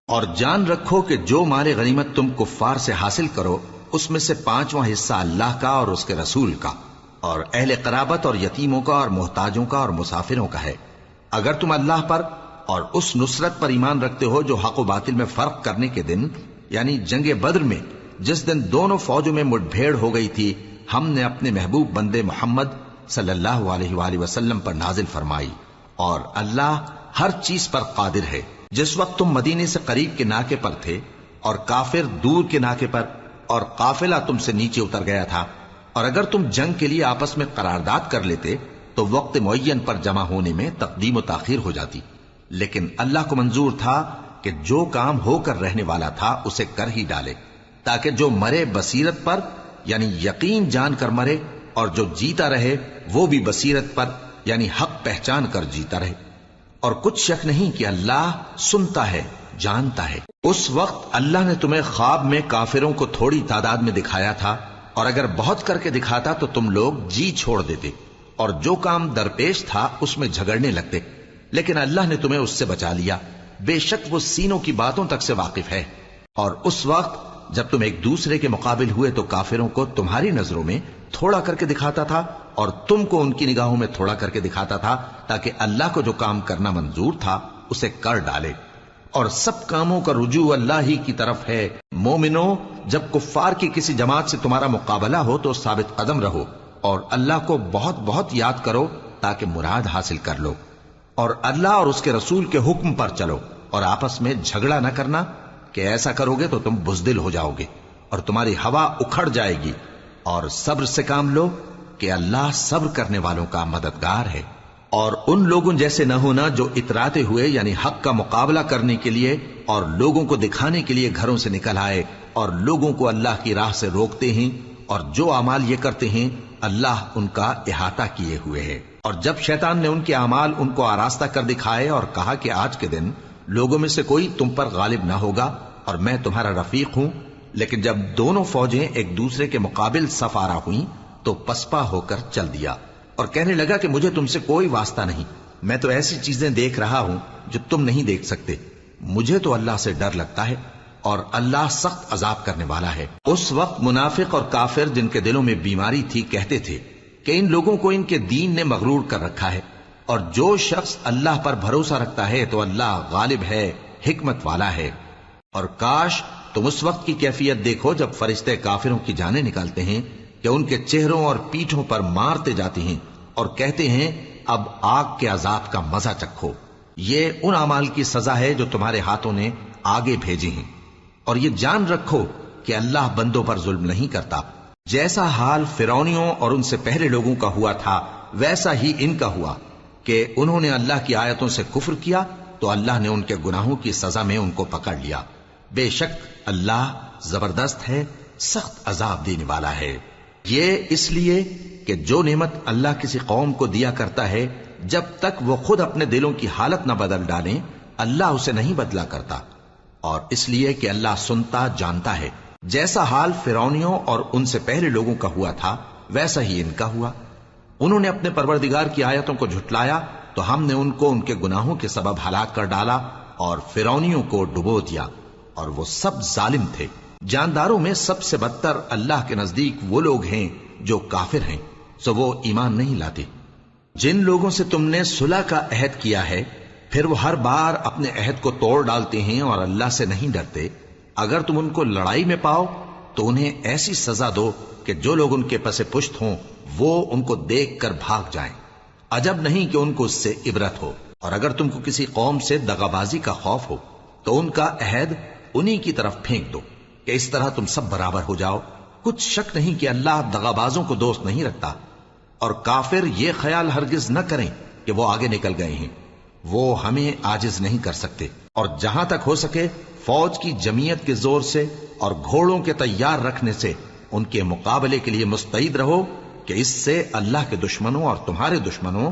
اور جان رکھو کہ جو مال غنیمت تم کفار سے حاصل کرو اس میں سے 5واں حصہ اللہ کا اور اس کے رسول کا اور اہل قرابت اور یتیموں کا اور محتاجوں کا اور مسافروں کا ہے، اگر تم اللہ پر اور اس نصرت پر ایمان رکھتے ہو جو حق و باطل میں فرق کرنے کے دن یعنی جنگ بدر میں جس دن دونوں فوجوں میں مٹ بھیڑ ہو گئی تھی ہم نے اپنے محبوب بندے محمد صلی اللہ علیہ وآلہ وسلم پر نازل فرمائی، اور اللہ ہر چیز پر قادر ہے۔ جس وقت تم مدینے سے قریب کے ناکے پر تھے اور کافر دور کے ناکے پر اور قافلہ تم سے نیچے اتر گیا تھا، اور اگر تم جنگ کے لیے آپس میں قرارداد کر لیتے تو وقت معین پر جمع ہونے میں تقدیم و تاخیر ہو جاتی، لیکن اللہ کو منظور تھا کہ جو کام ہو کر رہنے والا تھا اسے کر ہی ڈالے، تاکہ جو مرے بصیرت پر یعنی یقین جان کر مرے، اور جو جیتا رہے وہ بھی بصیرت پر یعنی حق پہچان کر جیتا رہے۔ اور کچھ شک نہیں کہ اللہ سنتا ہے، جانتا ہے۔ اس وقت اللہ نے تمہیں خواب میں کافروں کو تھوڑی تعداد میں دکھایا تھا، اور اگر بہت کر کے دکھاتا تو تم لوگ جی چھوڑ دیتے اور جو کام درپیش تھا اس میں جھگڑنے لگتے، لیکن اللہ نے تمہیں اس سے بچا لیا، بے شک وہ سینوں کی باتوں تک سے واقف ہے۔ اور اس وقت جب تم ایک دوسرے کے مقابل ہوئے تو کافروں کو تمہاری نظروں میں تھوڑا کر کے دکھاتا تھا اور تم کو ان کی نگاہوں میں تھوڑا کر کے دکھاتا تھا، تاکہ اللہ کو جو کام کرنا منظور تھا اسے کر ڈالے، اور سب کاموں کا رجوع اللہ ہی کی طرف ہے۔ مومنو، جب کفار کی کسی جماعت سے تمہارا مقابلہ ہو تو ثابت قدم رہو اور اللہ کو بہت بہت یاد کرو تاکہ مراد حاصل کر لو، اور اللہ اور اس کے رسول کے حکم پر چلو، اور آپس میں جھگڑا نہ کرنا کہ ایسا کرو گے تو تم بزدل ہو جاؤ گے اور تمہاری ہوا اکھڑ جائے گی، اور صبر سے کام لو کہ اللہ صبر کرنے والوں کا مددگار ہے۔ اور ان لوگوں جیسے نہ ہونا جو اتراتے ہوئے یعنی حق کا مقابلہ کرنے کے لیے اور لوگوں کو دکھانے کے لیے گھروں سے نکل آئے اور لوگوں کو اللہ کی راہ سے روکتے ہیں، اور جو اعمال یہ کرتے ہیں اللہ ان کا احاطہ کیے ہوئے ہے۔ اور جب شیطان نے ان کے اعمال ان کو آراستہ کر دکھائے اور کہا کہ آج کے دن لوگوں میں سے کوئی تم پر غالب نہ ہوگا اور میں تمہارا رفیق ہوں، لیکن جب دونوں فوجیں ایک دوسرے کے مقابل صف آرا ہوئیں تو پسپا ہو کر چل دیا اور کہنے لگا کہ مجھے تم سے کوئی واسطہ نہیں، میں تو ایسی چیزیں دیکھ رہا ہوں جو تم نہیں دیکھ سکتے، مجھے تو اللہ سے ڈر لگتا ہے اور اللہ سخت عذاب کرنے والا ہے۔ اس وقت منافق اور کافر جن کے دلوں میں بیماری تھی کہتے تھے کہ ان لوگوں کو ان کے دین نے مغرور کر رکھا ہے، اور جو شخص اللہ پر بھروسہ رکھتا ہے تو اللہ غالب ہے، حکمت والا ہے۔ اور کاش تم اس وقت کی کیفیت دیکھو جب فرشتے کافروں کی جانیں نکالتے ہیں کہ ان کے چہروں اور پیٹھوں پر مارتے جاتے ہیں اور کہتے ہیں اب آگ کے عذاب کا مزہ چکھو، یہ ان اعمال کی سزا ہے جو تمہارے ہاتھوں نے آگے بھیجے ہیں۔ اور یہ جان رکھو کہ اللہ بندوں پر ظلم نہیں کرتا، جیسا حال فرعونیوں اور ان سے پہلے لوگوں کا ہوا تھا ویسا ہی ان کا ہوا کہ انہوں نے اللہ کی آیتوں سے کفر کیا تو اللہ نے ان کے گناہوں کی سزا میں ان کو پکڑ لیا، بے شک اللہ زبردست ہے، سخت عذاب دینے والا ہے۔ یہ اس لیے کہ جو نعمت اللہ کسی قوم کو دیا کرتا ہے جب تک وہ خود اپنے دلوں کی حالت نہ بدل ڈالیں اللہ اسے نہیں بدلا کرتا، اور اس لیے کہ اللہ سنتا جانتا ہے۔ جیسا حال فرعونیوں اور ان سے پہلے لوگوں کا ہوا تھا ویسا ہی ان کا ہوا، انہوں نے اپنے پروردگار کی آیتوں کو جھٹلایا تو ہم نے ان کو ان کے گناہوں کے سبب ہلاک کر ڈالا اور فرعونیوں کو ڈبو دیا، اور وہ سب ظالم تھے۔ جانداروں میں سب سے بدتر اللہ کے نزدیک وہ لوگ ہیں جو کافر ہیں، سو وہ ایمان نہیں لاتے۔ جن لوگوں سے تم نے صلح کا عہد کیا ہے پھر وہ ہر بار اپنے عہد کو توڑ ڈالتے ہیں اور اللہ سے نہیں ڈرتے، اگر تم ان کو لڑائی میں پاؤ تو انہیں ایسی سزا دو کہ جو لوگ ان کے پس پشت ہوں وہ ان کو دیکھ کر بھاگ جائیں، عجب نہیں کہ ان کو اس سے عبرت ہو۔ اور اگر تم کو کسی قوم سے دغابازی کا خوف ہو تو ان کا عہد انہی کی طرف پھینک دو کہ اس طرح تم سب برابر ہو جاؤ، کچھ شک نہیں کہ اللہ دغابازوں کو دوست نہیں رکھتا۔ اور کافر یہ خیال ہرگز نہ کریں کہ وہ آگے نکل گئے ہیں، وہ ہمیں عاجز نہیں کر سکتے۔ اور جہاں تک ہو سکے فوج کی جمعیت کے زور سے اور گھوڑوں کے تیار رکھنے سے ان کے مقابلے کے لیے مستعد رہو کہ اس سے اللہ کے دشمنوں اور تمہارے دشمنوں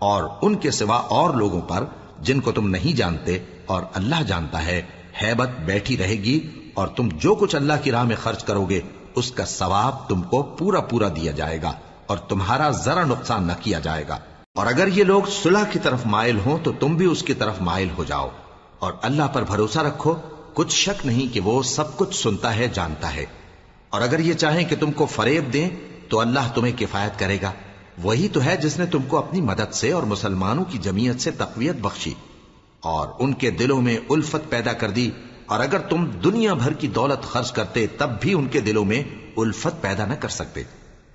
اور ان کے سوا اور لوگوں پر جن کو تم نہیں جانتے اور اللہ جانتا ہے ہیبت بیٹھی رہے گی، اور تم جو کچھ اللہ کی راہ میں خرچ کرو گے اس کا ثواب تم کو پورا پورا دیا جائے گا اور تمہارا ذرا نقصان نہ کیا جائے گا۔ اور اگر یہ لوگ صلح کی طرف مائل ہوں تو تم بھی اس کی طرف مائل ہو جاؤ، اور اللہ پر بھروسہ رکھو کچھ شک نہیں کہ وہ سب کچھ سنتا ہے، جانتا ہے۔ اور اگر یہ چاہیں کہ تم کو فریب دیں تو اللہ تمہیں کفایت کرے گا۔ وہی تو ہے جس نے تم کو اپنی مدد سے اور مسلمانوں کی جمعیت سے تقویت بخشی اور ان کے دلوں میں الفت پیدا کر دی، اور اگر تم دنیا بھر کی دولت خرچ کرتے تب بھی ان کے دلوں میں الفت پیدا نہ کر سکتے،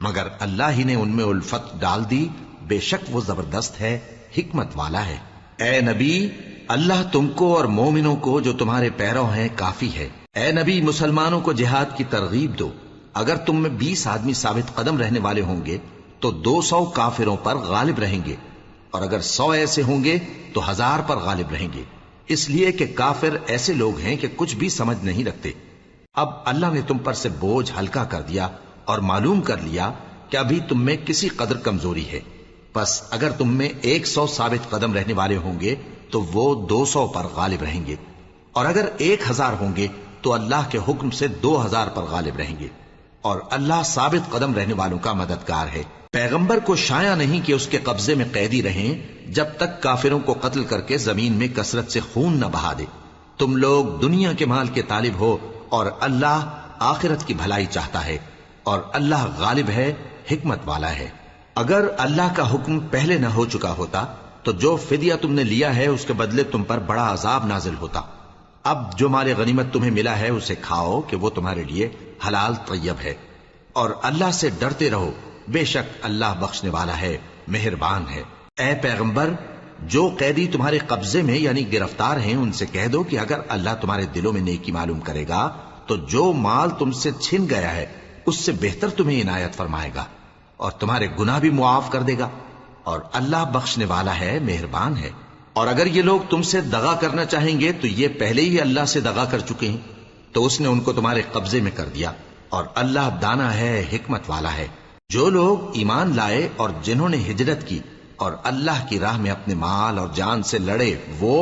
مگر اللہ ہی نے ان میں الفت ڈال دی۔ بے شک وہ زبردست ہے، حکمت والا ہے۔ اے نبی، اللہ تم کو اور مومنوں کو جو تمہارے پیرو ہیں کافی ہے۔ اے نبی، مسلمانوں کو جہاد کی ترغیب دو۔ اگر تم میں 20 آدمی ثابت قدم رہنے والے ہوں گے تو 200 کافروں پر غالب رہیں گے، اور اگر 100 ایسے ہوں گے تو 1000 پر غالب رہیں گے، اس لیے کہ کافر ایسے لوگ ہیں کہ کچھ بھی سمجھ نہیں رکھتے۔ اب اللہ نے تم پر سے بوجھ ہلکا کر دیا اور معلوم کر لیا کہ ابھی تم میں کسی قدر کمزوری ہے، بس اگر تم میں 100 ثابت قدم رہنے والے ہوں گے تو وہ 200 پر غالب رہیں گے، اور اگر 1000 ہوں گے تو اللہ کے حکم سے 2000 پر غالب رہیں گے، اور اللہ ثابت قدم رہنے والوں کا مددگار ہے۔ پیغمبر کو شایع نہیں کہ اس کے قبضے میں قیدی رہیں جب تک کافروں کو قتل کر کے زمین میں کثرت سے خون نہ بہا دے۔ تم لوگ دنیا کے مال کے طالب ہو اور اللہ آخرت کی بھلائی چاہتا ہے، اور اللہ غالب ہے، حکمت والا ہے۔ اگر اللہ کا حکم پہلے نہ ہو چکا ہوتا تو جو فدیہ تم نے لیا ہے اس کے بدلے تم پر بڑا عذاب نازل ہوتا۔ اب جو مال غنیمت تمہیں ملا ہے اسے کھاؤ کہ وہ تمہارے لیے حلال طیب ہے، اور اللہ سے ڈرتے رہو، بے شک اللہ بخشنے والا ہے، مہربان ہے۔ اے پیغمبر، جو قیدی تمہارے قبضے میں یعنی گرفتار ہیں ان سے کہہ دو کہ اگر اللہ تمہارے دلوں میں نیکی معلوم کرے گا تو جو مال تم سے چھن گیا ہے اس سے بہتر تمہیں عنایت فرمائے گا اور تمہارے گناہ بھی معاف کر دے گا، اور اللہ بخشنے والا ہے، مہربان ہے۔ اور اگر یہ لوگ تم سے دغا کرنا چاہیں گے تو یہ پہلے ہی اللہ سے دغا کر چکے ہیں، تو اس نے ان کو تمہارے قبضے میں کر دیا، اور اللہ دانا ہے، حکمت والا ہے۔ جو لوگ ایمان لائے اور جنہوں نے ہجرت کی اور اللہ کی راہ میں اپنے مال اور جان سے لڑے، وہ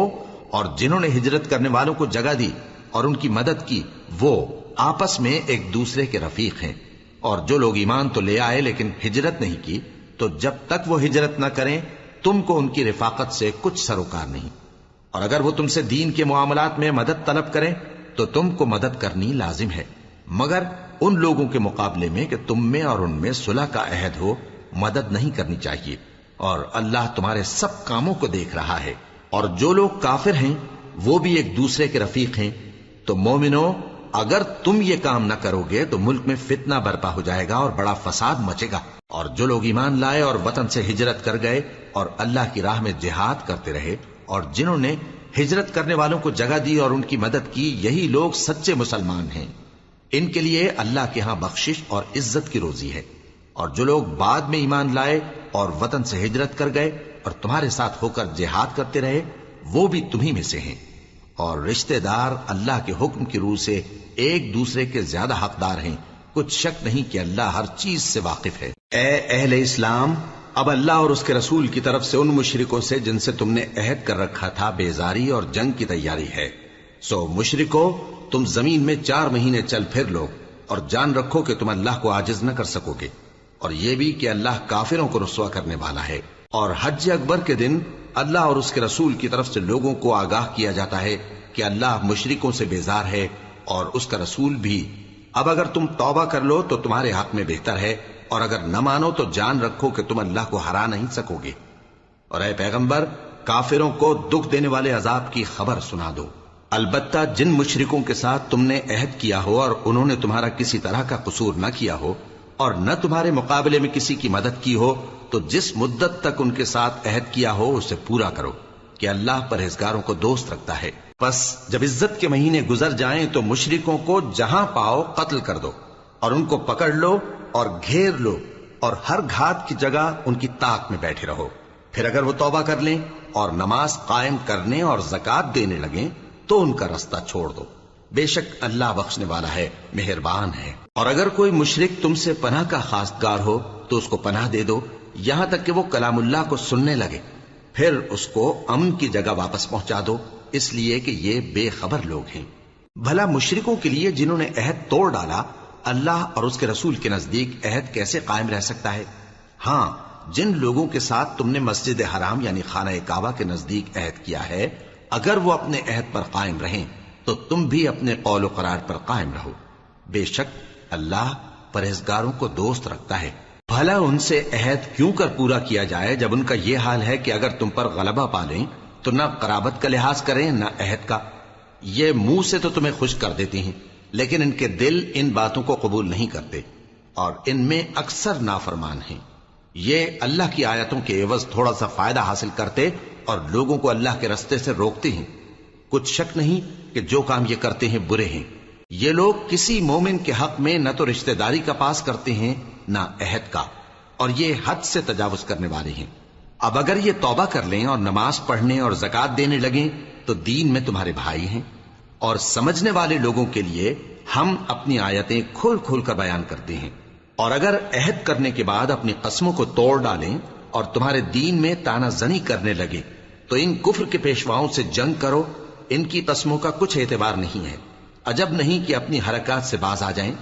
اور جنہوں نے ہجرت کرنے والوں کو جگہ دی اور ان کی مدد کی، وہ آپس میں ایک دوسرے کے رفیق ہیں۔ اور جو لوگ ایمان تو لے آئے لیکن ہجرت نہیں کی، تو جب تک وہ ہجرت نہ کریں تم کو ان کی رفاقت سے کچھ سروکار نہیں، اور اگر وہ تم سے دین کے معاملات میں مدد طلب کریں تو تم کو مدد کرنی لازم ہے، مگر ان لوگوں کے مقابلے میں کہ تم میں اور ان میں صلح کا عہد ہو مدد نہیں کرنی چاہیے، اور اللہ تمہارے سب کاموں کو دیکھ رہا ہے۔ اور جو لوگ کافر ہیں وہ بھی ایک دوسرے کے رفیق ہیں۔ تو مومنو، اگر تم یہ کام نہ کرو گے تو ملک میں فتنہ برپا ہو جائے گا اور بڑا فساد مچے گا۔ اور جو لوگ ایمان لائے اور وطن سے ہجرت کر گئے اور اللہ کی راہ میں جہاد کرتے رہے، اور جنہوں نے ہجرت کرنے والوں کو جگہ دی اور ان کی مدد کی، یہی لوگ سچے مسلمان ہیں۔ ان کے لیے اللہ کے ہاں بخشش اور عزت کی روزی ہے۔ اور جو لوگ بعد میں ایمان لائے اور وطن سے ہجرت کر گئے اور تمہارے ساتھ ہو کر جہاد کرتے رہے، وہ بھی تمہیں میں سے ہیں، اور رشتہ دار اللہ کے حکم کی روح سے ایک دوسرے کے زیادہ حقدار ہیں۔ کچھ شک نہیں کہ اللہ ہر چیز سے واقف ہے۔ اے اہل اسلام، اب اللہ اور اس کے رسول کی طرف سے ان مشرکوں سے جن سے تم نے عہد کر رکھا تھا بیزاری اور جنگ کی تیاری ہے۔ سو مشرکو، تم زمین میں 4 مہینے چل پھر لو، اور جان رکھو کہ تم اللہ کو عاجز نہ کر سکو گے، اور یہ بھی کہ اللہ کافروں کو رسوا کرنے والا ہے۔ اور حج اکبر کے دن اللہ اور اس کے رسول کی طرف سے لوگوں کو آگاہ کیا جاتا ہے کہ اللہ مشرکوں سے بیزار ہے اور اس کا رسول بھی۔ اب اگر تم توبہ کر لو تو تمہارے حق میں بہتر ہے، اور اگر نہ مانو تو جان رکھو کہ تم اللہ کو ہرا نہیں سکو گے۔ اور اے پیغمبر، کافروں کو دکھ دینے والے عذاب کی خبر سنا دو۔ البتہ جن مشرکوں کے ساتھ تم نے عہد کیا ہو اور انہوں نے تمہارا کسی طرح کا قصور نہ کیا ہو اور نہ تمہارے مقابلے میں کسی کی مدد کی ہو، تو جس مدت تک ان کے ساتھ عہد کیا ہو اسے پورا کرو، کہ اللہ پرہیزگاروں کو دوست رکھتا ہے۔ پس جب عزت کے مہینے گزر جائیں تو مشرکوں کو جہاں پاؤ قتل کر دو، اور ان کو پکڑ لو اور گھیر لو، اور ہر گھات کی جگہ ان کی طاق میں بیٹھے رہو۔ پھر اگر وہ توبہ کر لیں اور نماز قائم کرنے اور زکوٰۃ دینے لگیں تو ان کا رستہ چھوڑ دو، بے شک اللہ بخشنے والا ہے، مہربان ہے۔ اور اگر کوئی مشرک تم سے پناہ کا خواستگار ہو تو اس کو پناہ دے دو، یہاں تک کہ وہ کلام اللہ کو سننے لگے، پھر اس کو امن کی جگہ واپس پہنچا دو، اس لیے کہ یہ بے خبر لوگ ہیں۔ بھلا مشرکوں کے لیے جنہوں نے عہد توڑ ڈالا، اللہ اور اس کے رسول کے نزدیک عہد کیسے قائم رہ سکتا ہے؟ ہاں، جن لوگوں کے ساتھ تم نے مسجد حرام یعنی خانہ کعبہ کے نزدیک عہد کیا ہے، اگر وہ اپنے عہد پر قائم رہیں تو تم بھی اپنے قول و قرار پر قائم رہو. بے شک اللہ پرہیزگاروں کو دوست رکھتا ہے. بھلا ان سے عہد کیوں کر پورا کیا جائے جب ان کا یہ حال ہے کہ اگر تم پر غلبہ پالیں تو نہ قرابت کا لحاظ کریں نہ عہد کا. یہ منہ سے تو تمہیں خوش کر دیتی ہیں لیکن ان کے دل ان باتوں کو قبول نہیں کرتے اور ان میں اکثر نافرمان ہیں. یہ اللہ کی آیتوں کے عوض تھوڑا سا فائدہ حاصل کرتے اور لوگوں کو اللہ کے رستے سے روکتے ہیں. کچھ شک نہیں کہ جو کام یہ کرتے ہیں برے ہیں. یہ لوگ کسی مومن کے حق میں نہ تو رشتہ داری کا پاس کرتے ہیں نہ عہد کا، اور یہ حد سے تجاوز کرنے والے ہیں. اب اگر یہ توبہ کر لیں اور نماز پڑھنے اور زکات دینے لگیں تو دین میں تمہارے بھائی ہیں. اور سمجھنے والے لوگوں کے لیے ہم اپنی آیتیں کھول کھول کر بیان کرتے ہیں. اور اگر عہد کرنے کے بعد اپنی قسموں کو توڑ ڈالیں اور تمہارے دین میں تانا زنی کرنے لگے تو ان کفر کے پیشواؤں سے جنگ کرو. ان کی قسموں کا کچھ اعتبار نہیں ہے. عجب نہیں کہ اپنی حرکات سے باز آ جائیں.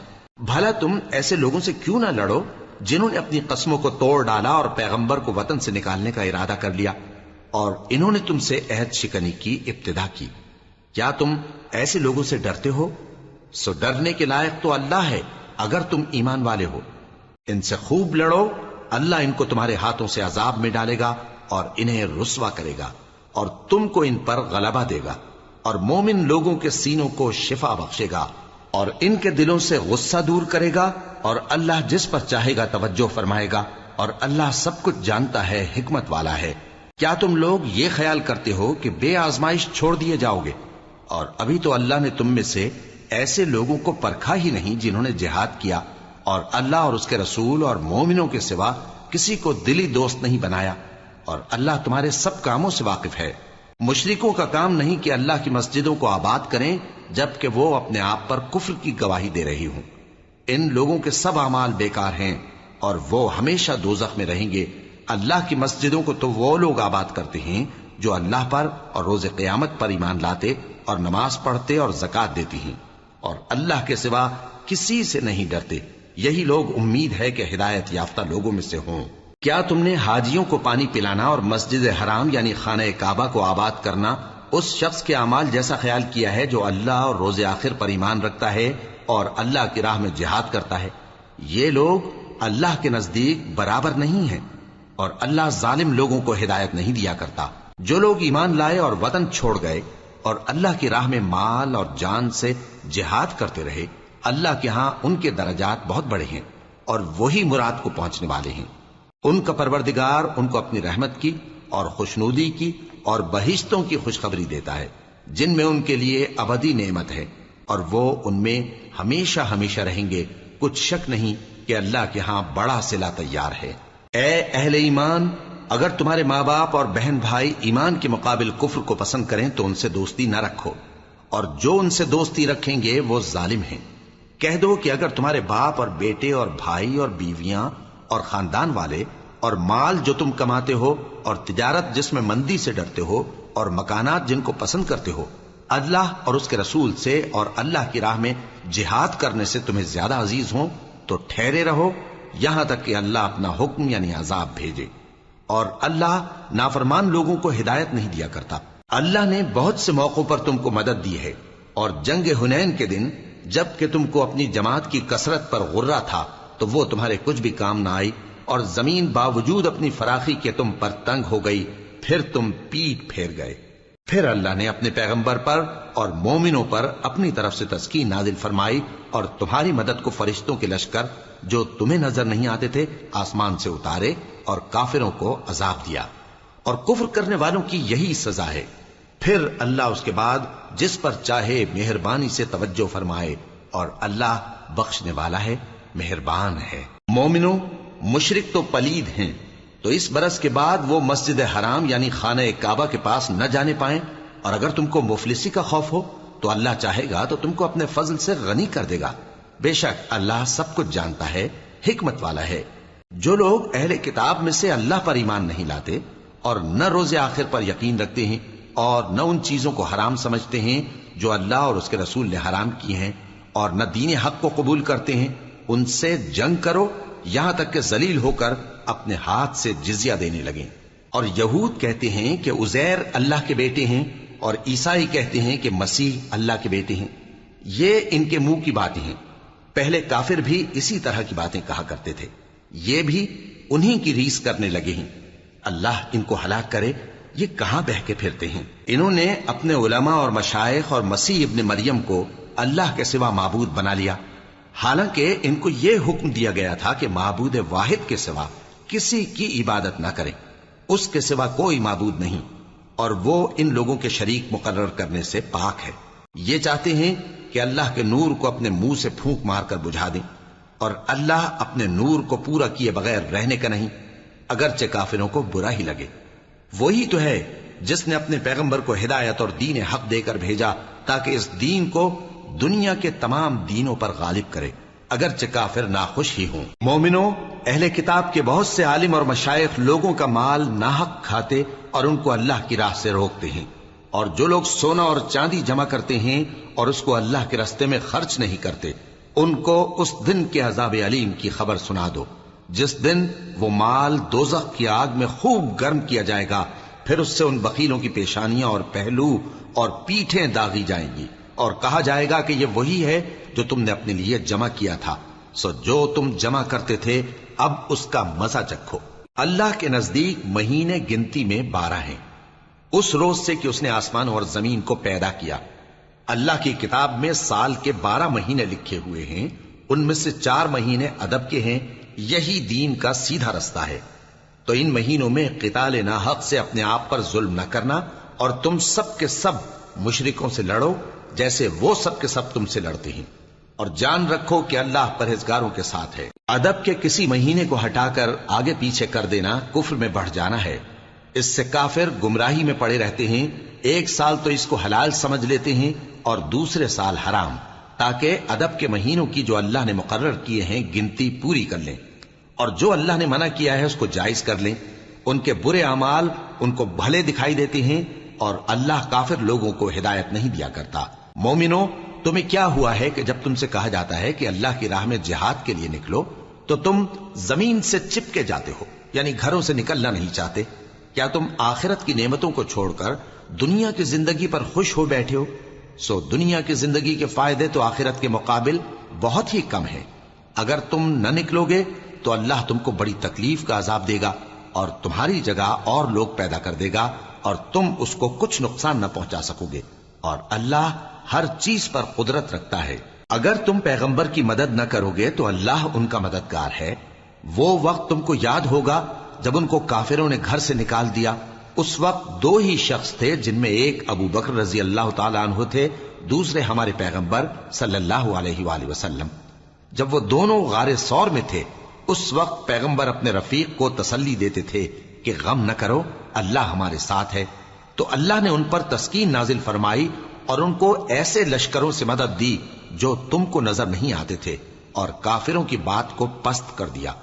بھلا تم ایسے لوگوں سے کیوں نہ لڑو جنہوں نے اپنی قسموں کو توڑ ڈالا اور پیغمبر کو وطن سے نکالنے کا ارادہ کر لیا اور انہوں نے تم سے عہد شکنی کی ابتدا کی. کیا تم ایسے لوگوں سے ڈرتے ہو؟ سو ڈرنے کے لائق تو اللہ ہے اگر تم ایمان والے ہو. ان سے خوب لڑو. اللہ ان کو تمہارے ہاتھوں سے عذاب میں ڈالے گا اور انہیں رسوا کرے گا اور تم کو ان پر غلبہ دے گا اور مومن لوگوں کے سینوں کو شفا بخشے گا اور ان کے دلوں سے غصہ دور کرے گا اور اللہ جس پر چاہے گا توجہ فرمائے گا اور اللہ سب کچھ جانتا ہے، حکمت والا ہے. کیا تم لوگ یہ خیال کرتے ہو کہ بے آزمائش چھوڑ دیے جاؤ گے؟ اور ابھی تو اللہ نے تم میں سے ایسے لوگوں کو پرکھا ہی نہیں جنہوں نے جہاد کیا اور اللہ اور اس کے رسول اور مومنوں کے سوا کسی کو دلی دوست نہیں بنایا. اور اللہ تمہارے سب کاموں سے واقف ہے. مشرکوں کا کام نہیں کہ اللہ کی مسجدوں کو آباد کریں جبکہ وہ اپنے آپ پر کفر کی گواہی دے رہی ہوں. ان لوگوں کے سب اعمال بیکار ہیں اور وہ ہمیشہ دوزخ میں رہیں گے. اللہ کی مسجدوں کو تو وہ لوگ آباد کرتے ہیں جو اللہ پر اور روز قیامت پر ایمان لاتے اور نماز پڑھتے اور زکات دیتی ہیں اور اللہ کے سوا کسی سے نہیں ڈرتے. یہی لوگ امید ہے کہ ہدایت یافتہ لوگوں میں سے ہوں. کیا تم نے حاجیوں کو پانی پلانا اور مسجد حرام یعنی خانہ کعبہ کو آباد کرنا اس شخص کے اعمال جیسا خیال کیا ہے جو اللہ اور روز آخر پر ایمان رکھتا ہے اور اللہ کی راہ میں جہاد کرتا ہے؟ یہ لوگ اللہ کے نزدیک برابر نہیں ہیں اور اللہ ظالم لوگوں کو ہدایت نہیں دیا کرتا. جو لوگ ایمان لائے اور وطن چھوڑ گئے اور اللہ کی راہ میں مال اور جان سے جہاد کرتے رہے، اللہ کے ہاں ان کے درجات بہت بڑے ہیں اور وہی مراد کو پہنچنے والے ہیں. ان کا پروردگار ان کو اپنی رحمت کی اور خوشنودی کی اور بہشتوں کی خوشخبری دیتا ہے جن میں ان کے لیے ابدی نعمت ہے اور وہ ان میں ہمیشہ ہمیشہ رہیں گے. کچھ شک نہیں کہ اللہ کے ہاں بڑا صلہ تیار ہے. اے اہل ایمان، اگر تمہارے ماں باپ اور بہن بھائی ایمان کے مقابل کفر کو پسند کریں تو ان سے دوستی نہ رکھو، اور جو ان سے دوستی رکھیں گے وہ ظالم ہیں. کہہ دو کہ اگر تمہارے باپ اور بیٹے اور بھائی اور بیویاں اور خاندان والے اور مال جو تم کماتے ہو اور تجارت جس میں مندی سے ڈرتے ہو اور مکانات جن کو پسند کرتے ہو اللہ اور اس کے رسول سے اور اللہ کی راہ میں جہاد کرنے سے تمہیں زیادہ عزیز ہوں تو ٹھہرے رہو یہاں تک کہ اللہ اپنا حکم یعنی عذاب بھیجے. اور اللہ نافرمان لوگوں کو ہدایت نہیں دیا کرتا. اللہ نے بہت سے موقعوں پر تم کو مدد دی ہے اور جنگ حنین کے دن جب کہ تم کو اپنی جماعت کی کثرت پر غرہ تھا تو وہ تمہارے کچھ بھی کام نہ آئی اور زمین باوجود اپنی فراخی کے تم پر تنگ ہو گئی، پھر تم پیٹ پھیر گئے. پھر اللہ نے اپنے پیغمبر پر اور مومنوں پر اپنی طرف سے تسکین نازل فرمائی اور تمہاری مدد کو فرشتوں کے لشکر جو تمہیں نظر نہیں آتے تھے آسمان سے اتارے اور کافروں کو عذاب دیا. اور کفر کرنے والوں کی یہی سزا ہے. پھر اللہ اس کے بعد جس پر چاہے مہربانی سے توجہ فرمائے اور اللہ بخشنے والا ہے، مہربان ہے. مومنوں، مشرک تو پلید ہیں تو اس برس کے بعد وہ مسجد حرام یعنی خانہ کعبہ کے پاس نہ جانے پائیں. اور اگر تم کو مفلسی کا خوف ہو تو اللہ چاہے گا تو تم کو اپنے فضل سے غنی کر دے گا. بے شک اللہ سب کچھ جانتا ہے، حکمت والا ہے. جو لوگ اہل کتاب میں سے اللہ پر ایمان نہیں لاتے اور نہ روز آخر پر یقین رکھتے ہیں اور نہ ان چیزوں کو حرام سمجھتے ہیں جو اللہ اور اس کے رسول نے حرام کی ہیں اور نہ دین حق کو قبول کرتے ہیں، ان سے جنگ کرو یہاں تک کہ ذلیل ہو کر اپنے ہاتھ سے جزیہ دینے لگیں. اور یہود کہتے ہیں کہ عزیر اللہ کے بیٹے ہیں اور عیسائی کہتے ہیں کہ مسیح اللہ کے بیٹے ہیں۔ یہ ان کے منہ کی باتیں ہیں۔ پہلے کافر بھی اسی طرح کی باتیں کہا کرتے تھے، یہ بھی انہی کی ریس کرنے لگے ہیں۔ اللہ ان کو ہلاک کرے، یہ کہاں بہ کے پھرتے ہیں؟ انہوں نے اپنے علماء اور مشائخ اور مسیح ابن مریم کو اللہ کے سوا معبود بنا لیا، حالانکہ ان کو یہ حکم دیا گیا تھا کہ معبود واحد کے سوا کسی کی عبادت نہ کریں، اس کے سوا کوئی معبود نہیں، اور وہ ان لوگوں کے شریک مقرر کرنے سے پاک ہے۔ یہ چاہتے ہیں کہ اللہ کے نور کو اپنے منہ سے پھونک مار کر بجھا دیں، اور اللہ اپنے نور کو پورا کیے بغیر رہنے کا نہیں، اگرچہ کافروں کو برا ہی لگے۔ وہی تو ہے جس نے اپنے پیغمبر کو ہدایت اور دین حق دے کر بھیجا تاکہ اس دین کو دنیا کے تمام دینوں پر غالب کرے، اگرچہ کافر ناخوش ہی ہوں۔ مومنوں، اہل کتاب کے بہت سے عالم اور مشائخ لوگوں کا مال ناحق کھاتے اور ان کو اللہ کی راہ سے روکتے ہیں، اور جو لوگ سونا اور چاندی جمع کرتے ہیں اور اس کو اللہ کے راستے میں خرچ نہیں کرتے، ان کو اس دن کے عذاب علیم کی خبر سنا دو، جس دن وہ مال دوزخ کی آگ میں خوب گرم کیا جائے گا، پھر اس سے ان بخیلوں کی پیشانیاں اور پہلو اور پیٹھیں داغی جائیں گی، اور کہا جائے گا کہ یہ وہی ہے جو تم نے اپنے لیے جمع کیا تھا، سو جو تم جمع کرتے تھے اب اس کا مزہ چکھو۔ اللہ کے نزدیک مہینے گنتی میں 12 ہیں، اس روز سے کہ اس نے آسمان اور زمین کو پیدا کیا۔ اللہ کی کتاب میں سال کے 12 مہینے لکھے ہوئے ہیں، ان میں سے 4 مہینے ادب کے ہیں، یہی دین کا سیدھا رستہ ہے۔ تو ان مہینوں میں قتال ناحق سے اپنے آپ پر ظلم نہ کرنا، اور تم سب کے سب مشرکوں سے لڑو جیسے وہ سب کے سب تم سے لڑتے ہیں، اور جان رکھو کہ اللہ پرہیزگاروں کے ساتھ ہے۔ ادب کے کسی مہینے کو ہٹا کر آگے پیچھے کر دینا کفر میں بڑھ جانا ہے، اس سے کافر گمراہی میں پڑے رہتے ہیں۔ ایک سال تو اس کو حلال سمجھ لیتے ہیں اور دوسرے سال حرام، تاکہ ادب کے مہینوں کی جو اللہ نے مقرر کیے ہیں گنتی پوری کر لیں، اور جو اللہ نے منع کیا ہے اس کو جائز کر لیں۔ ان کے برے اعمال ان کو بھلے دکھائی دیتے ہیں، اور اللہ کافر لوگوں کو ہدایت نہیں دیا کرتا۔ مومنوں، تمہیں کیا ہوا ہے کہ جب تم سے کہا جاتا ہے کہ اللہ کی راہ میں جہاد کے لیے نکلو تو تم زمین سے چپکے جاتے ہو، یعنی گھروں سے نکلنا نہیں چاہتے؟ کیا تم آخرت کی نعمتوں کو چھوڑ کر دنیا کی زندگی پر خوش ہو بیٹھے ہو؟ سو دنیا کی زندگی کے فائدے تو آخرت کے مقابل بہت ہی کم ہیں۔ اگر تم نہ نکلو گے تو اللہ تم کو بڑی تکلیف کا عذاب دے گا، اور تمہاری جگہ اور لوگ پیدا کر دے گا، اور تم اس کو کچھ نقصان نہ پہنچا سکو گے، اور اللہ ہر چیز پر قدرت رکھتا ہے۔ اگر تم پیغمبر کی مدد نہ کرو گے تو اللہ ان کا مددگار ہے۔ وہ وقت تم کو یاد ہوگا جب ان کو کافروں نے گھر سے نکال دیا، اس وقت 2 ہی شخص تھے، جن میں ایک ابو بکر رضی اللہ تعالیٰ عنہ تھے، دوسرے ہمارے پیغمبر صلی اللہ علیہ وآلہ وسلم۔ جب وہ دونوں غار ثور میں تھے، اس وقت پیغمبر اپنے رفیق کو تسلی دیتے تھے کہ غم نہ کرو، اللہ ہمارے ساتھ ہے۔ تو اللہ نے ان پر تسکین نازل فرمائی اور ان کو ایسے لشکروں سے مدد دی جو تم کو نظر نہیں آتے تھے، اور کافروں کی بات کو پست کر دیا۔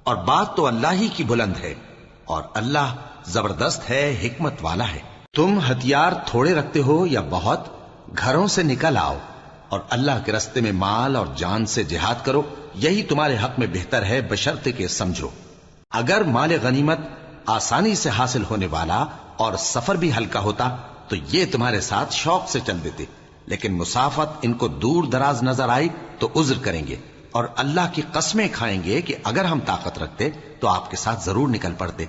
اور بات تو اللہ ہی کی بلند ہے، اور اللہ زبردست ہے، حکمت والا ہے۔ تم ہتھیار تھوڑے رکھتے ہو یا بہت، گھروں سے نکل آؤ اور اللہ کے راستے میں مال اور جان سے جہاد کرو، یہی تمہارے حق میں بہتر ہے، بشرطے کہ سمجھو۔ اگر مال غنیمت آسانی سے حاصل ہونے والا اور سفر بھی ہلکا ہوتا تو یہ تمہارے ساتھ شوق سے چل دیتے، لیکن مسافت ان کو دور دراز نظر آئی تو عذر کریں گے، اور اللہ کی قسمیں کھائیں گے کہ اگر ہم طاقت رکھتے تو آپ کے ساتھ ضرور نکل پڑتے۔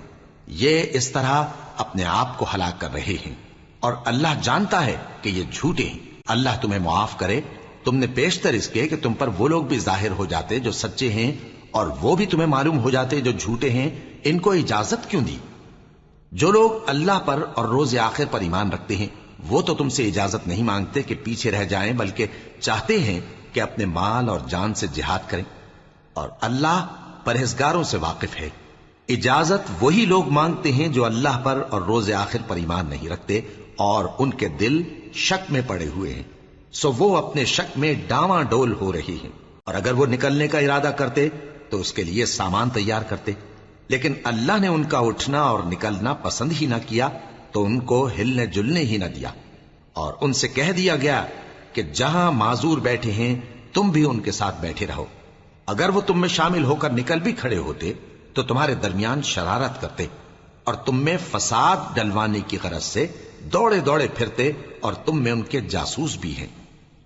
یہ اس طرح اپنے آپ کو ہلاک کر رہے ہیں، اور اللہ جانتا ہے کہ یہ جھوٹے ہیں۔ اللہ تمہیں معاف کرے، تم نے پیشتر اس کے کہ تم پر وہ لوگ بھی ظاہر ہو جاتے جو سچے ہیں، اور وہ بھی تمہیں معلوم ہو جاتے جو جھوٹے ہیں۔ ان کو اجازت کیوں دی؟ جو لوگ اللہ پر اور روز آخر پر ایمان رکھتے ہیں وہ تو تم سے اجازت نہیں مانگتے کہ پیچھے رہ جائیں، بلکہ چاہتے ہیں کہ اپنے مال اور جان سے جہاد کریں، اور اللہ پرہیزگاروں سے واقف ہے۔ اجازت وہی لوگ مانگتے ہیں جو اللہ پر اور روز آخر پر ایمان نہیں رکھتے اور ان کے دل شک میں پڑے ہوئے ہیں، سو وہ اپنے شک میں ڈاواں ڈول ہو رہی ہیں، اور اگر وہ نکلنے کا ارادہ کرتے تو اس کے لیے سامان تیار کرتے، لیکن اللہ نے ان کا اٹھنا اور نکلنا پسند ہی نہ کیا تو ان کو ہلنے جلنے ہی نہ دیا، اور ان سے کہہ دیا گیا کہ جہاں معذور بیٹھے ہیں تم بھی ان کے ساتھ بیٹھے رہو۔ اگر وہ تم میں شامل ہو کر نکل بھی کھڑے ہوتے تو تمہارے درمیان شرارت کرتے اور تم میں فساد ڈلوانے کی غرض سے دوڑے دوڑے پھرتے اور تم میں ان کے جاسوس بھی ہیں،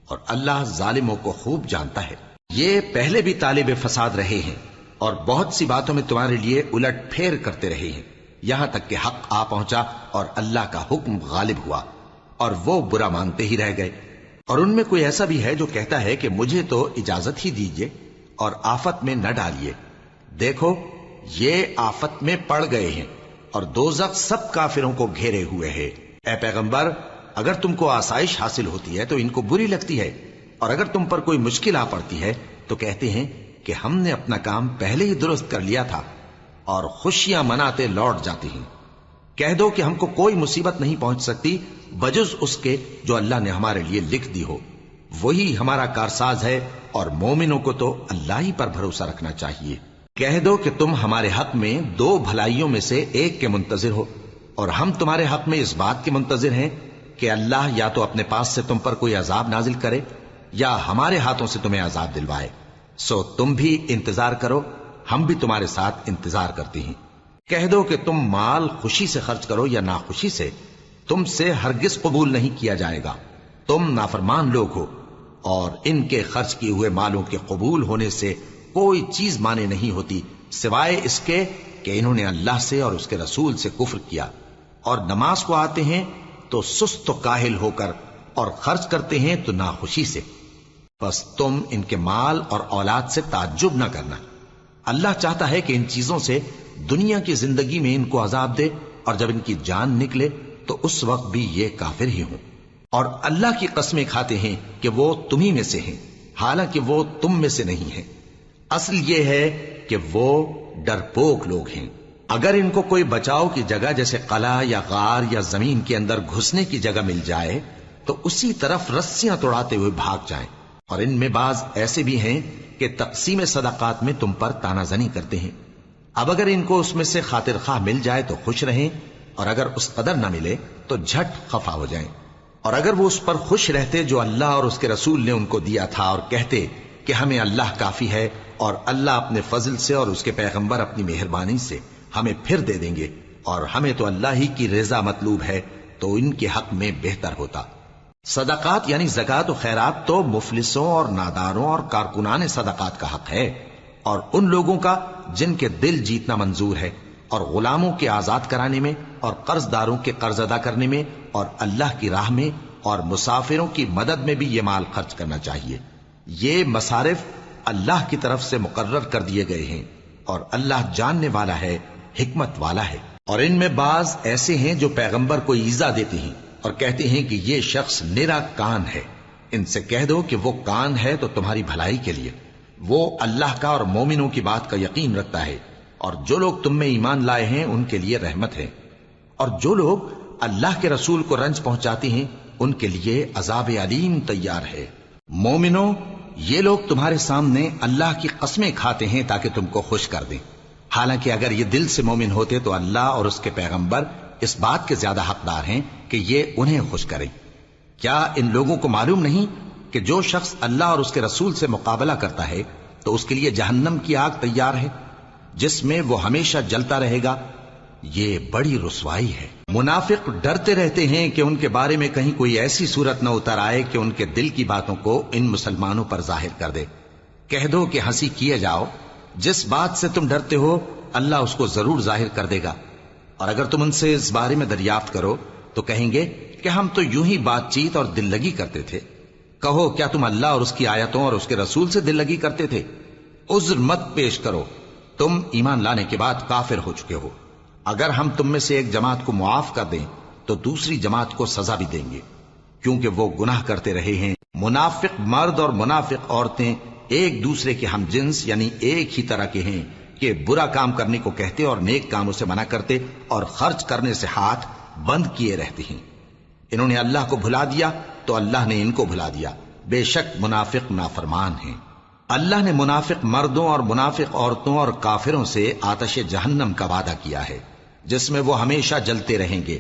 اور اللہ ظالموں کو خوب جانتا ہے۔ یہ پہلے بھی طالب فساد رہے ہیں اور بہت سی باتوں میں تمہارے لیے الٹ پھیر کرتے رہے ہیں، یہاں تک کہ حق آ پہنچا اور اللہ کا حکم غالب ہوا اور وہ برا مانتے ہی رہ گئے۔ اور ان میں کوئی ایسا بھی ہے جو کہتا ہے کہ مجھے تو اجازت ہی دیجئے اور آفت میں نہ ڈالیے۔ دیکھو یہ آفت میں پڑ گئے ہیں اور دوزخ سب کافروں کو گھیرے ہوئے ہے۔ اے پیغمبر، اگر تم کو آسائش حاصل ہوتی ہے تو ان کو بری لگتی ہے، اور اگر تم پر کوئی مشکل آ پڑتی ہے تو کہتے ہیں کہ ہم نے اپنا کام پہلے ہی درست کر لیا تھا، اور خوشیاں مناتے لوٹ جاتی ہیں۔ کہہ دو کہ ہم کو کوئی مصیبت نہیں پہنچ سکتی بجز اس کے جو اللہ نے ہمارے لیے لکھ دی ہو، وہی ہمارا کارساز ہے، اور مومنوں کو تو اللہ ہی پر بھروسہ رکھنا چاہیے۔ کہہ دو کہ تم ہمارے حق میں دو بھلائیوں میں سے ایک کے منتظر ہو، اور ہم تمہارے حق میں اس بات کے منتظر ہیں کہ اللہ یا تو اپنے پاس سے تم پر کوئی عذاب نازل کرے یا ہمارے ہاتھوں سے تمہیں عذاب دلوائے، سو تم بھی انتظار کرو، ہم بھی تمہارے ساتھ انتظار کرتے ہیں۔ کہہ دو کہ تم مال خوشی سے خرچ کرو یا ناخوشی سے، تم سے ہرگز قبول نہیں کیا جائے گا، تم نافرمان لوگ ہو، اور ان کے خرچ کیے ہوئے مالوں کے قبول ہونے سے کوئی چیز مانے نہیں ہوتی سوائے اس کے کہ انہوں نے اللہ سے اور اس کے رسول سے کفر کیا، اور نماز کو آتے ہیں تو سست و کاہل ہو کر، اور خرچ کرتے ہیں تو ناخوشی سے۔ بس تم ان کے مال اور اولاد سے تعجب نہ کرنا، اللہ چاہتا ہے کہ ان چیزوں سے دنیا کی زندگی میں ان کو عذاب دے، اور جب ان کی جان نکلے تو اس وقت بھی یہ کافر ہی ہوں، اور اللہ کی قسمیں کھاتے ہیں کہ وہ تمہیں میں سے ہیں، حالانکہ وہ تم میں سے نہیں ہیں۔ اصل یہ ہے کہ وہ ڈرپوک لوگ ہیں۔ اگر ان کو کوئی بچاؤ کی جگہ جیسے قلعہ یا غار یا زمین کے اندر گھسنے کی جگہ مل جائے تو اسی طرف رسیاں توڑاتے ہوئے بھاگ جائیں، اور ان میں بعض ایسے بھی ہیں کہ تقسیم صدقات میں تم پر تانا زنی کرتے ہیں۔ اب اگر ان کو اس میں سے خاطر خواہ مل جائے تو خوش رہیں، اور اگر اس قدر نہ ملے تو جھٹ خفا ہو جائیں۔ اور اگر وہ اس پر خوش رہتے جو اللہ اور اس کے رسول نے ان کو دیا تھا، اور کہتے کہ ہمیں اللہ کافی ہے، اور اللہ اپنے فضل سے اور اس کے پیغمبر اپنی مہربانی سے ہمیں پھر دے دیں گے، اور ہمیں تو اللہ ہی کی رضا مطلوب ہے، تو ان کے حق میں بہتر ہوتا۔ صدقات یعنی زکوٰۃ و خیرات تو مفلسوں اور ناداروں اور کارکنان صدقات کا حق ہے، اور ان لوگوں کا جن کے دل جیتنا منظور ہے، اور غلاموں کے آزاد کرانے میں، اور قرض داروں کے قرض ادا کرنے میں، اور اللہ کی راہ میں، اور مسافروں کی مدد میں بھی یہ مال خرچ کرنا چاہیے۔ یہ مصارف اللہ کی طرف سے مقرر کر دیے گئے ہیں، اور اللہ جاننے والا ہے، حکمت والا ہے۔ اور ان میں بعض ایسے ہیں جو پیغمبر کو ایذا دیتے ہیں اور کہتے ہیں کہ یہ شخص نرا کان ہے۔ ان سے کہہ دو کہ وہ کان ہے تو تمہاری بھلائی کے لیے، وہ اللہ کا اور مومنوں کی بات کا یقین رکھتا ہے، اور جو لوگ تم میں ایمان لائے ہیں ان کے لیے رحمت ہے، اور جو لوگ اللہ کے رسول کو رنج پہنچاتے ہیں ان کے لیے عذاب علیم تیار ہے۔ مومنوں، یہ لوگ تمہارے سامنے اللہ کی قسمیں کھاتے ہیں تاکہ تم کو خوش کر دیں، حالانکہ اگر یہ دل سے مومن ہوتے تو اللہ اور اس کے پیغمبر اس بات کے زیادہ حقدار ہیں کہ یہ انہیں خوش کریں۔ کیا ان لوگوں کو معلوم نہیں کہ جو شخص اللہ اور اس کے رسول سے مقابلہ کرتا ہے تو اس کے لیے جہنم کی آگ تیار ہے جس میں وہ ہمیشہ جلتا رہے گا؟ یہ بڑی رسوائی ہے۔ منافق ڈرتے رہتے ہیں کہ ان کے بارے میں کہیں کوئی ایسی صورت نہ اتر آئے کہ ان کے دل کی باتوں کو ان مسلمانوں پر ظاہر کر دے۔ کہہ دو کہ ہنسی کیے جاؤ، جس بات سے تم ڈرتے ہو اللہ اس کو ضرور ظاہر کر دے گا، اور اگر تم ان سے اس بارے میں دریافت کرو تو کہیں گے کہ ہم تو یوں ہی بات چیت اور دل لگی کرتے تھے۔ کہو کیا تم اللہ اور اس کی آیتوں اور اس کے رسول سے دل لگی کرتے تھے؟ عذر مت پیش کرو، تم ایمان لانے کے بعد کافر ہو چکے ہو۔ اگر ہم تم میں سے ایک جماعت کو معاف کر دیں تو دوسری جماعت کو سزا بھی دیں گے، کیونکہ وہ گناہ کرتے رہے ہیں۔ منافق مرد اور منافق عورتیں ایک دوسرے کے ہم جنس یعنی ایک ہی طرح کے ہیں کہ برا کام کرنے کو کہتے اور نیک کاموں سے منع کرتے اور خرچ کرنے سے ہاتھ بند کیے رہتے ہیں۔ انہوں نے اللہ کو بھلا دیا تو اللہ نے ان کو بھلا دیا، بے شک منافق نافرمان ہیں۔ اللہ نے منافق مردوں اور منافق عورتوں اور کافروں سے آتش جہنم کا وعدہ کیا ہے جس میں وہ ہمیشہ جلتے رہیں گے،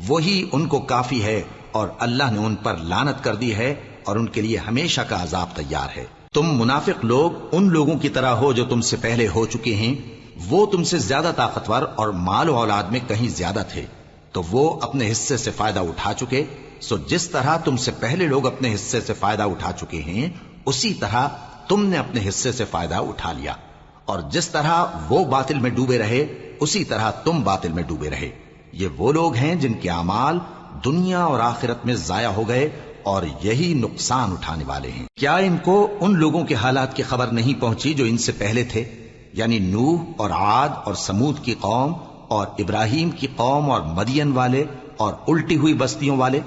وہی ان کو کافی ہے، اور اللہ نے ان پر لعنت کر دی ہے اور ان کے لیے ہمیشہ کا عذاب تیار ہے۔ تم منافق لوگ ان لوگوں کی طرح ہو جو تم سے پہلے ہو چکے ہیں، وہ تم سے زیادہ طاقتور اور مال و اولاد میں کہیں زیادہ تھے، تو وہ اپنے حصے سے فائدہ اٹھا چکے، سو جس طرح تم سے پہلے لوگ اپنے حصے سے فائدہ اٹھا چکے ہیں اسی طرح تم نے اپنے حصے سے فائدہ اٹھا لیا، اور جس طرح وہ باطل میں ڈوبے رہے اسی طرح تم باطل میں ڈوبے رہے۔ یہ وہ لوگ ہیں جن کے اعمال دنیا اور آخرت میں ضائع ہو گئے اور یہی نقصان اٹھانے والے ہیں۔ کیا ان کو ان لوگوں کے حالات کی خبر نہیں پہنچی جو ان سے پہلے تھے، یعنی نوح اور عاد اور سمود کی قوم اور ابراہیم کی قوم اور مدین والے اور الٹی ہوئی بستیوں والے؟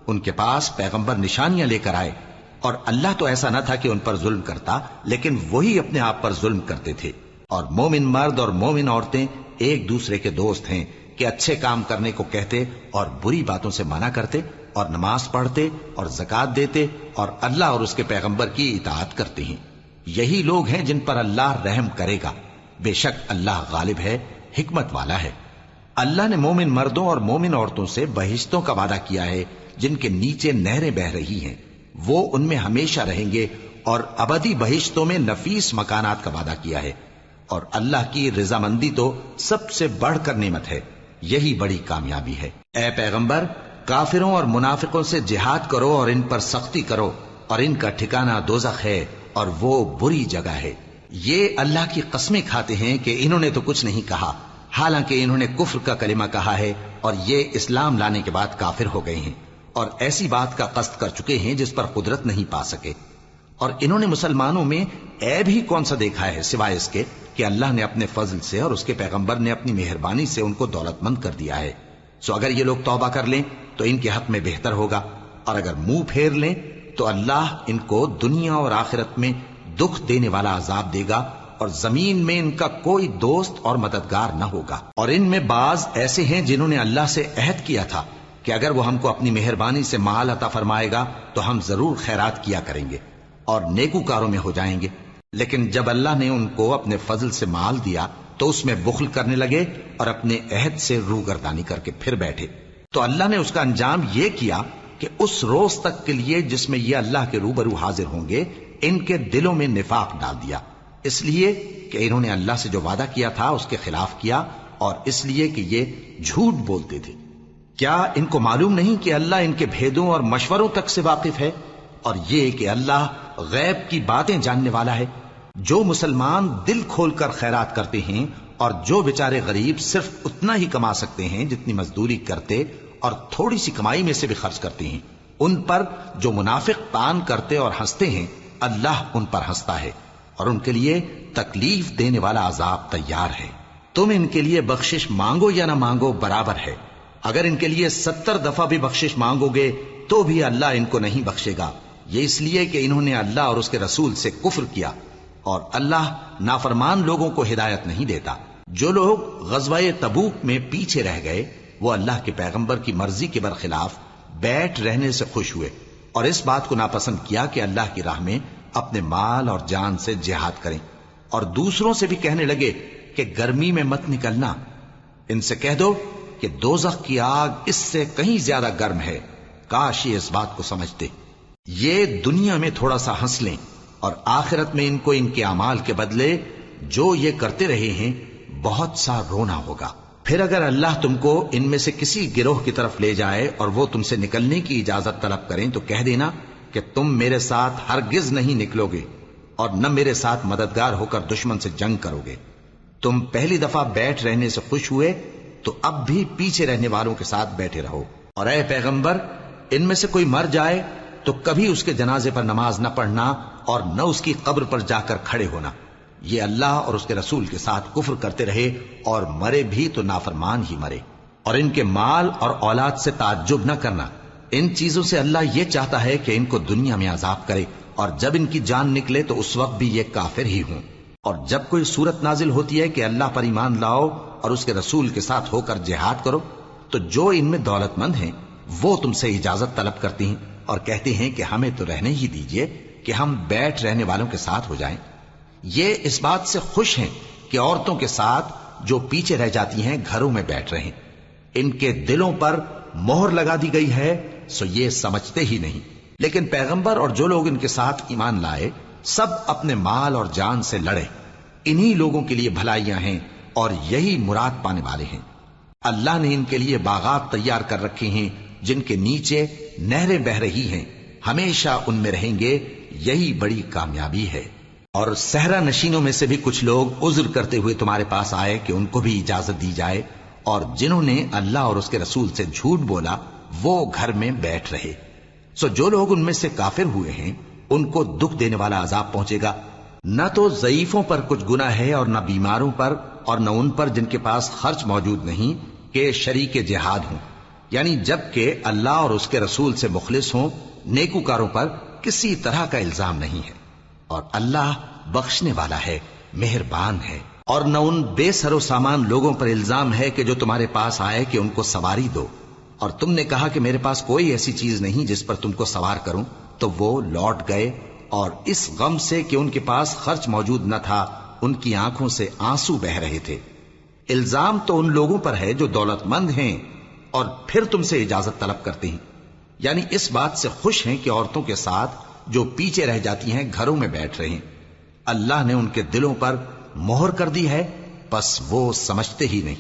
ان کے پاس پیغمبر نشانیاں لے کر آئے، اور اللہ تو ایسا نہ تھا کہ ان پر ظلم کرتا، لیکن وہی اپنے آپ پر ظلم کرتے تھے۔ اور مومن مرد اور مومن عورتیں ایک دوسرے کے دوست ہیں کہ اچھے کام کرنے کو کہتے اور بری باتوں سے منع کرتے، اور نماز پڑھتے اور زکوٰۃ دیتے اور اللہ اور اس کے پیغمبر کی اطاعت کرتے ہیں۔ یہی لوگ ہیں جن پر اللہ رحم کرے گا، بے شک اللہ غالب ہے، حکمت والا ہے۔ اللہ نے مومن مردوں اور مومن عورتوں سے بہشتوں کا وعدہ کیا ہے جن کے نیچے نہریں بہ رہی ہیں، وہ ان میں ہمیشہ رہیں گے، اور ابدی بہشتوں میں نفیس مکانات کا وعدہ کیا ہے۔ اور اللہ کی رضامندی تو سب سے بڑھ کر نعمت ہے، یہی بڑی کامیابی ہے۔ اے پیغمبر، کافروں اور منافقوں سے جہاد کرو اور ان پر سختی کرو، اور ان کا ٹھکانہ دوزخ ہے اور وہ بری جگہ ہے۔ یہ اللہ کی قسمیں کھاتے ہیں کہ انہوں نے تو کچھ نہیں کہا، حالانکہ انہوں نے کفر کا کلمہ کہا ہے اور یہ اسلام لانے کے بعد کافر ہو گئے ہیں، اور ایسی بات کا قصد کر چکے ہیں جس پر قدرت نہیں پا سکے۔ اور انہوں نے مسلمانوں میں عیب ہی کون سا دیکھا ہے سوائے اس کے کہ اللہ نے اپنے فضل سے اور اس کے پیغمبر نے اپنی مہربانی سے ان کو دولت مند کر دیا ہے۔ سو اگر یہ لوگ توبہ کر لیں تو ان کے حق میں بہتر ہوگا، اور اگر منہ پھیر لیں تو اللہ ان کو دنیا اور آخرت میں دکھ دینے والا عذاب دے گا، اور زمین میں ان کا کوئی دوست اور مددگار نہ ہوگا۔ اور ان میں بعض ایسے ہیں جنہوں نے اللہ سے عہد کیا تھا کہ اگر وہ ہم کو اپنی مہربانی سے مال عطا فرمائے گا تو ہم ضرور خیرات کیا کریں گے اور نیکوکاروں میں ہو جائیں گے، لیکن جب اللہ نے ان کو اپنے فضل سے مال دیا تو اس میں بخل کرنے لگے اور اپنے عہد سے روگردانی کر کے پھر بیٹھے۔ تو اللہ نے اس کا انجام یہ کیا کہ اس روز تک کے لیے جس میں یہ اللہ کے روبرو حاضر ہوں گے ان کے دلوں میں نفاق ڈال دیا، اس لیے کہ انہوں نے اللہ سے جو وعدہ کیا تھا اس کے خلاف کیا، اور اس لیے کہ یہ جھوٹ بولتے تھے۔ کیا ان کو معلوم نہیں کہ اللہ ان کے بھیدوں اور مشوروں تک سے واقف ہے، اور یہ کہ اللہ غیب کی باتیں جاننے والا ہے؟ جو مسلمان دل کھول کر خیرات کرتے ہیں اور جو بیچارے غریب صرف اتنا ہی کما سکتے ہیں جتنی مزدوری کرتے اور تھوڑی سی کمائی میں سے بھی خرچ کرتے ہیں، ان پر جو منافق تان کرتے اور ہنستے ہیں اللہ ان پر ہنستا ہے، اور ان کے لیے تکلیف دینے والا عذاب تیار ہے۔ تم ان کے لیے بخشش مانگو یا نہ مانگو برابر ہے، اگر ان کے لیے 70 دفعہ بھی بخشش مانگو گے تو بھی اللہ ان کو نہیں بخشے گا، یہ اس لیے کہ انہوں نے اللہ اور اس کے رسول سے کفر کیا، اور اللہ نافرمان لوگوں کو ہدایت نہیں دیتا۔ جو لوگ غزوہ تبوک میں پیچھے رہ گئے وہ اللہ کے پیغمبر کی مرضی کے برخلاف بیٹھ رہنے سے خوش ہوئے، اور اس بات کو ناپسند کیا کہ اللہ کی راہ میں اپنے مال اور جان سے جہاد کریں، اور دوسروں سے بھی کہنے لگے کہ گرمی میں مت نکلنا۔ ان سے کہہ دو کہ دوزخ کی آگ اس سے کہیں زیادہ گرم ہے، کاش یہ اس بات کو سمجھتے۔ یہ دنیا میں تھوڑا سا ہنس لیں اور آخرت میں ان کو ان کے اعمال کے بدلے جو یہ کرتے رہے ہیں بہت سا رونا ہوگا۔ پھر اگر اللہ تم کو ان میں سے کسی گروہ کی طرف لے جائے اور وہ تم سے نکلنے کی اجازت طلب کریں تو کہہ دینا کہ تم میرے ساتھ ہرگز نہیں نکلو گے اور نہ میرے ساتھ مددگار ہو کر دشمن سے جنگ کرو گے۔ تم پہلی دفعہ بیٹھ رہنے سے خوش ہوئے تو اب بھی پیچھے رہنے والوں کے ساتھ بیٹھے رہو۔ اور اے پیغمبر، ان میں سے کوئی مر جائے تو کبھی اس کے جنازے پر نماز نہ پڑھنا اور نہ اس کی قبر پر جا کر کھڑے ہونا۔ یہ اللہ اور اس کے رسول کے ساتھ کفر کرتے رہے اور مرے بھی تو نافرمان ہی مرے۔ اور ان کے مال اور اولاد سے تعجب نہ کرنا، ان چیزوں سے اللہ یہ چاہتا ہے کہ ان کو دنیا میں عذاب کرے، اور جب ان کی جان نکلے تو اس وقت بھی یہ کافر ہی ہوں۔ اور جب کوئی صورت نازل ہوتی ہے کہ اللہ پر ایمان لاؤ اور اس کے رسول کے ساتھ ہو کر جہاد کرو، تو جو ان میں دولت مند ہیں وہ تم سے اجازت طلب کرتی ہیں اور کہتے ہیں کہ ہمیں تو رہنے ہی دیجئے کہ ہم بیٹھ رہنے والوں کے ساتھ ہو جائیں۔ یہ اس بات سے خوش ہیں کہ عورتوں کے ساتھ جو پیچھے رہ جاتی ہیں گھروں میں بیٹھ رہیں۔ ان کے دلوں پر مہر لگا دی گئی ہے سو یہ سمجھتے ہی نہیں۔ لیکن پیغمبر اور جو لوگ ان کے ساتھ ایمان لائے سب اپنے مال اور جان سے لڑے، انہی لوگوں کے لیے بھلائیاں ہیں اور یہی مراد پانے والے ہیں۔ اللہ نے ان کے لیے باغات تیار کر رکھے ہیں جن کے نیچے نہریں بہ رہی ہیں، ہمیشہ ان میں رہیں گے، یہی بڑی کامیابی ہے۔ اور صحرا نشینوں میں سے بھی کچھ لوگ عذر کرتے ہوئے تمہارے پاس آئے کہ ان کو بھی اجازت دی جائے، اور جنہوں نے اللہ اور اس کے رسول سے جھوٹ بولا وہ گھر میں بیٹھ رہے۔ سو جو لوگ ان میں سے کافر ہوئے ہیں ان کو دکھ دینے والا عذاب پہنچے گا۔ نہ تو ضعیفوں پر کچھ گناہ ہے اور نہ بیماروں پر، اور نہ ان پر جن کے پاس خرچ موجود نہیں کہ شریک جہاد ہوں، یعنی جب کہ اللہ اور اس کے رسول سے مخلص ہوں، نیکوکاروں پر کسی طرح کا الزام نہیں ہے، اور اللہ بخشنے والا ہے، مہربان ہے۔ اور نہ ان بے سر و سامان لوگوں پر الزام ہے کہ جو تمہارے پاس آئے کہ ان کو سواری دو، اور تم نے کہا کہ میرے پاس کوئی ایسی چیز نہیں جس پر تم کو سوار کروں، تو وہ لوٹ گئے، اور اس غم سے کہ ان کے پاس خرچ موجود نہ تھا ان کی آنکھوں سے آنسو بہ رہے تھے۔ الزام تو ان لوگوں پر ہے جو دولت مند ہیں اور پھر تم سے اجازت طلب کرتے ہیں، یعنی اس بات سے خوش ہیں کہ عورتوں کے ساتھ جو پیچھے رہ جاتی ہیں گھروں میں بیٹھ رہے ہیں۔ اللہ نے ان کے دلوں پر مہر کر دی ہے، پس وہ سمجھتے ہی نہیں۔